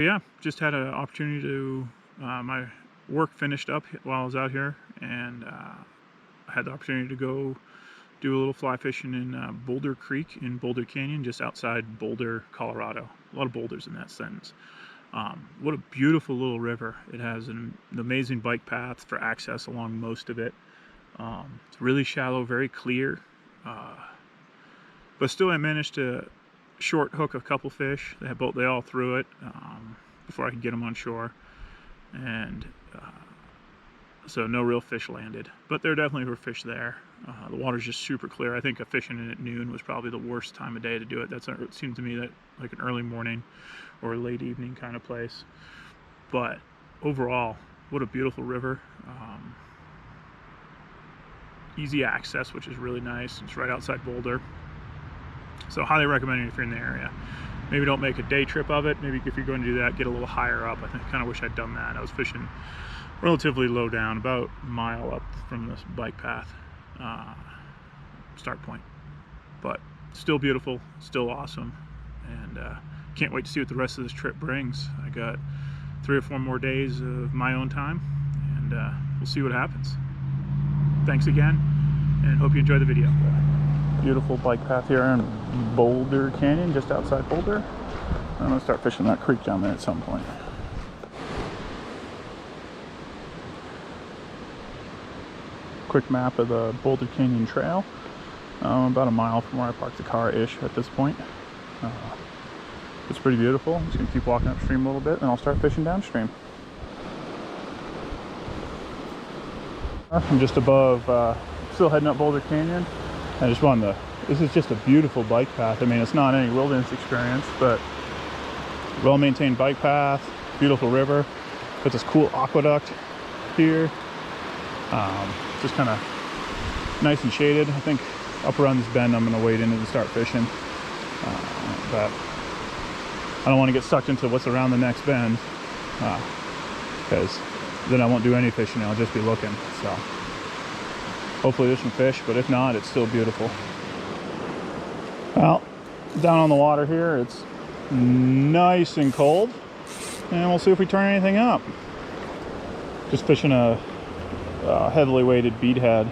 Yeah, just had an opportunity to, my work finished up while I was out here, and I had the opportunity to go do a little fly fishing in Boulder Creek in Boulder Canyon, just outside Boulder, Colorado. A lot of boulders in that sentence. What a beautiful little river. It has an amazing bike path for access along most of it. It's really shallow, very clear, but still I managed to short hook a couple fish. They all threw it before I could get them on shore, and so no real fish landed, but there definitely were fish there. The water's just super clear. I think fishing in at noon was probably the worst time of day to do it. It seemed to me that like an early morning or late evening kind of place. But overall, what a beautiful river. Easy access, which is really nice. It's right outside Boulder. So highly recommend it if you're in the area. Maybe don't make a day trip of it. Maybe if you're going to do that, get a little higher up. I kind of wish I'd done that. I was fishing relatively low down, about a mile up from this bike path start point. But still beautiful, still awesome, and can't wait to see what the rest of this trip brings. I got 3 or 4 more days of my own time, and we'll see what happens. Thanks again, and hope you enjoy the video. Beautiful bike path here in Boulder Canyon, just outside Boulder. I'm gonna start fishing that creek down there at some point. Quick map of the Boulder Canyon Trail. About a mile from where I parked the car-ish at this point. It's pretty beautiful. I'm just gonna keep walking upstream a little bit, and I'll start fishing downstream. I'm just above, still heading up Boulder Canyon. I just wanted to, this is just a beautiful bike path. I mean, it's not any wilderness experience, but well-maintained bike path, beautiful river. Got this cool aqueduct here. Just kind of nice and shaded. I think up around this bend I'm going to wade in and start fishing. But I don't want to get sucked into what's around the next bend, because then I won't do any fishing. I'll just be looking. So hopefully there's some fish, but if not, it's still beautiful. Well, down on the water here, it's nice and cold, and we'll see if we turn anything up. Just fishing a heavily weighted beadhead.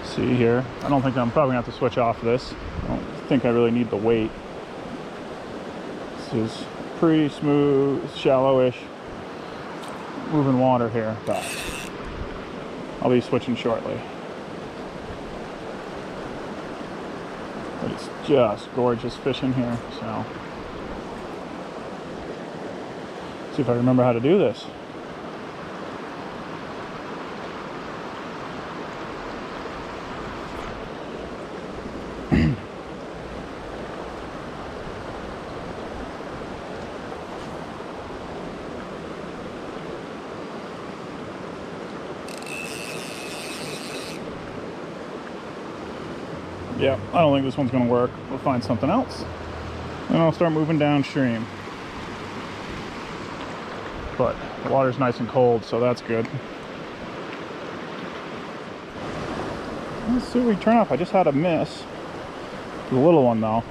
See here, I don't think I'm probably gonna have to switch off this. I don't think I really need the weight. This is pretty smooth, shallowish moving water here, but I'll be switching shortly. But it's just gorgeous fishing here, so see if I remember how to do this. Yeah, I don't think this one's going to work. We'll find something else, and I'll start moving downstream. But the water's nice and cold, so that's good. Let's see what we turn up. I just had a miss. The little one, though.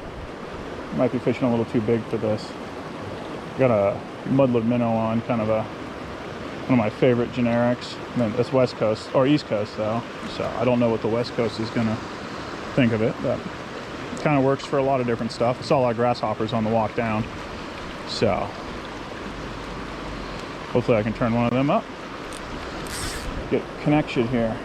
Might be fishing a little too big for this. Got a mudlet minnow on, kind of one of my favorite generics. I mean, it's West Coast, or East Coast, though. So I don't know what the West Coast is going to think of it, but it kind of works for a lot of different stuff. I saw a lot of grasshoppers on the walk down, so hopefully I can turn one of them up, get connection here.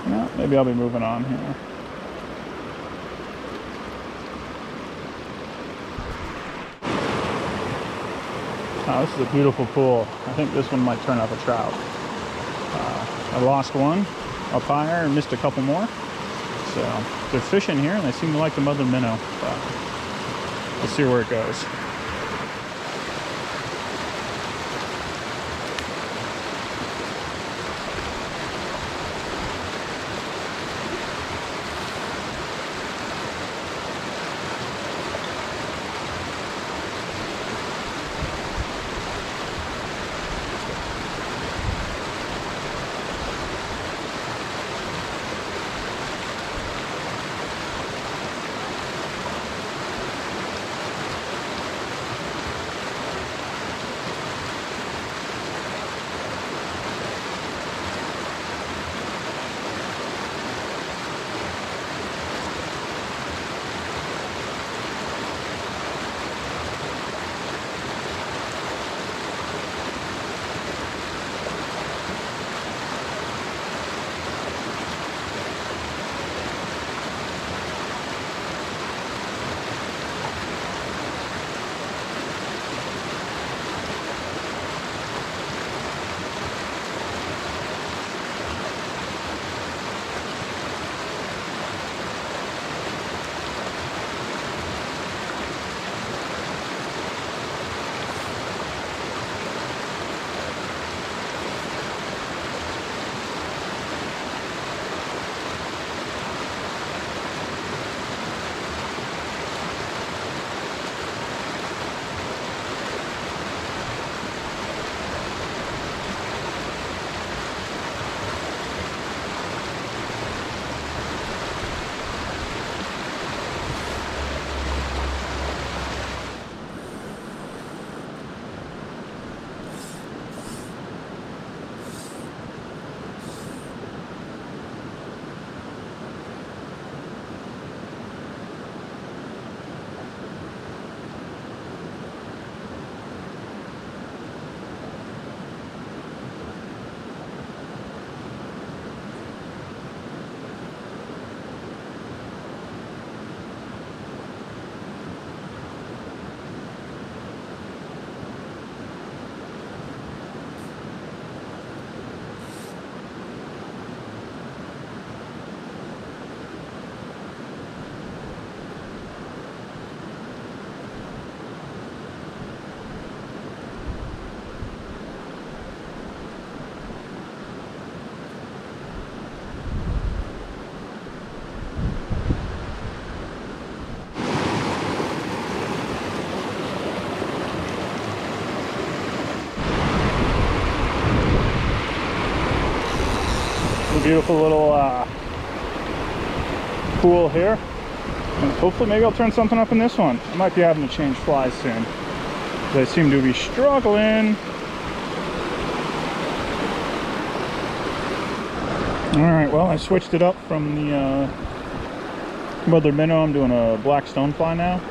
Yeah, maybe I'll be moving on here. Oh, this is a beautiful pool. I think this one might turn up a trout. I lost one up higher and missed a couple more. So they're fishing here, and they seem to like the mother minnow. Let's see where it goes. beautiful little pool here. And hopefully maybe I'll turn something up in this one. I might be having to change flies soon. They seem to be struggling. Alright, well, I switched it up from the mother minnow. I'm doing a black stonefly now.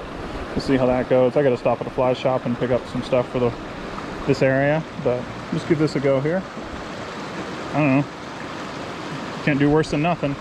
We'll see how that goes. I gotta stop at a fly shop and pick up some stuff for this area, but just give this a go here. I don't know. Can't do worse than nothing.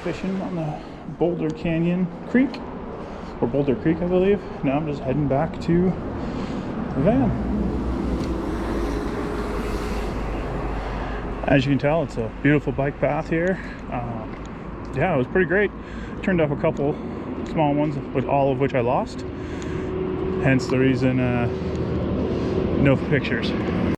Fishing on the Boulder Cayon Creek, or Boulder Creek, I believe. Now I'm just heading back to the van. As you can tell, it's a beautiful bike path here. Yeah, it was pretty great. Turned up a couple small ones, all of which I lost. Hence the reason no pictures.